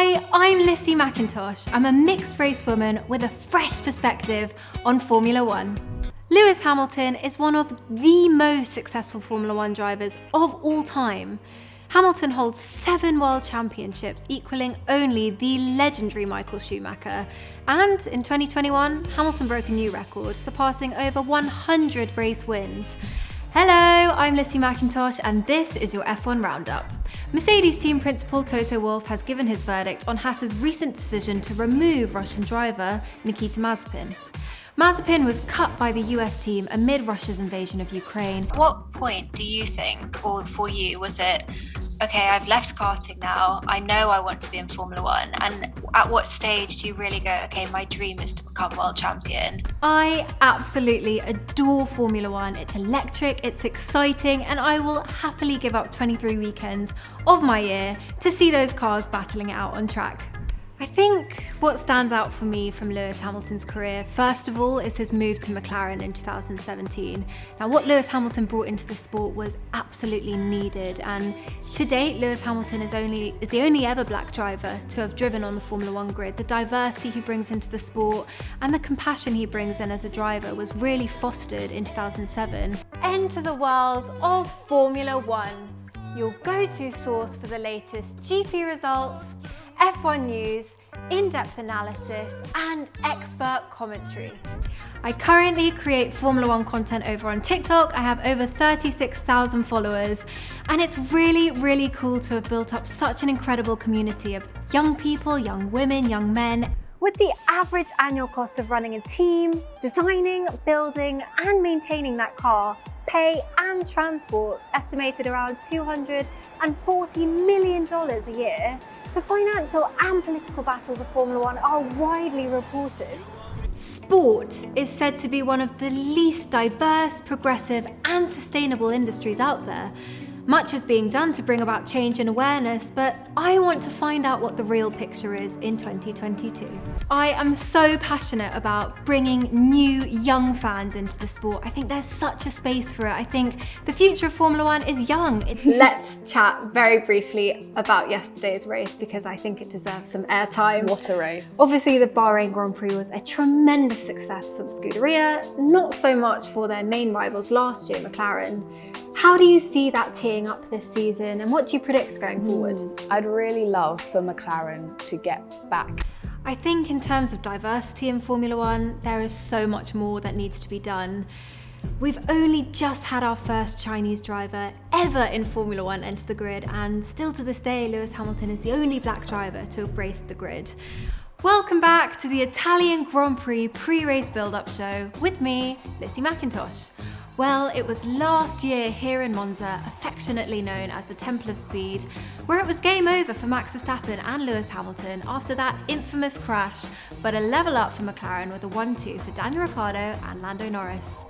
Hi, I'm Lissie Mackintosh. I'm a mixed race woman with a fresh perspective on Formula One. Lewis Hamilton is one of the most successful Formula One drivers of all time. Hamilton holds 7 world championships, equaling only the legendary Michael Schumacher. And in 2021, Hamilton broke a new record, surpassing over 100 race wins. Hello, I'm Lissie Mackintosh, and this is your F1 Roundup. Mercedes team principal Toto Wolff has given his verdict on Haas's recent decision to remove Russian driver Nikita Mazepin. Mazepin was cut by the US team amid Russia's invasion of Ukraine. What point do you think, or for you, was it, okay, I've left karting now, I know I want to be in Formula One, and at what stage do you really go, okay, my dream is to become world champion? I absolutely adore Formula One. It's electric, it's exciting, and I will happily give up 23 weekends of my year to see those cars battling it out on track. I think what stands out for me from Lewis Hamilton's career, first of all, is his move to McLaren in 2017. Now, what Lewis Hamilton brought into the sport was absolutely needed, and to date, Lewis Hamilton is the only ever black driver to have driven on the Formula One grid. The diversity he brings into the sport and the compassion he brings in as a driver was really fostered in 2007. Enter the world of Formula One, your go-to source for the latest GP results, F1 news, in-depth analysis, and expert commentary. I currently create Formula One content over on TikTok. I have over 36,000 followers, and it's really, really cool to have built up such an incredible community of young people, young women, young men. With the average annual cost of running a team, designing, building, and maintaining that car, pay and transport estimated around $240 million a year, the financial and political battles of Formula One are widely reported. Sport is said to be one of the least diverse, progressive, and sustainable industries out there. Much is being done to bring about change and awareness, but I want to find out what the real picture is in 2022. I am so passionate about bringing new, young fans into the sport. I think there's such a space for it. I think the future of Formula One is young. Let's chat very briefly about yesterday's race because I think it deserves some airtime. What a race. Obviously, the Bahrain Grand Prix was a tremendous success for the Scuderia, not so much for their main rivals last year, McLaren. How do you see that teeing up this season, and what do you predict going forward? I'd really love for McLaren to get back. I think in terms of diversity in Formula One, there is so much more that needs to be done. We've only just had our first Chinese driver ever in Formula One enter the grid, and still to this day, Lewis Hamilton is the only black driver to have graced the grid. Welcome back to the Italian Grand Prix pre-race build-up show with me, Lissie Mackintosh. Well, it was last year here in Monza, affectionately known as the Temple of Speed, where it was game over for Max Verstappen and Lewis Hamilton after that infamous crash, but a level up for McLaren with a 1-2 for Daniel Ricciardo and Lando Norris.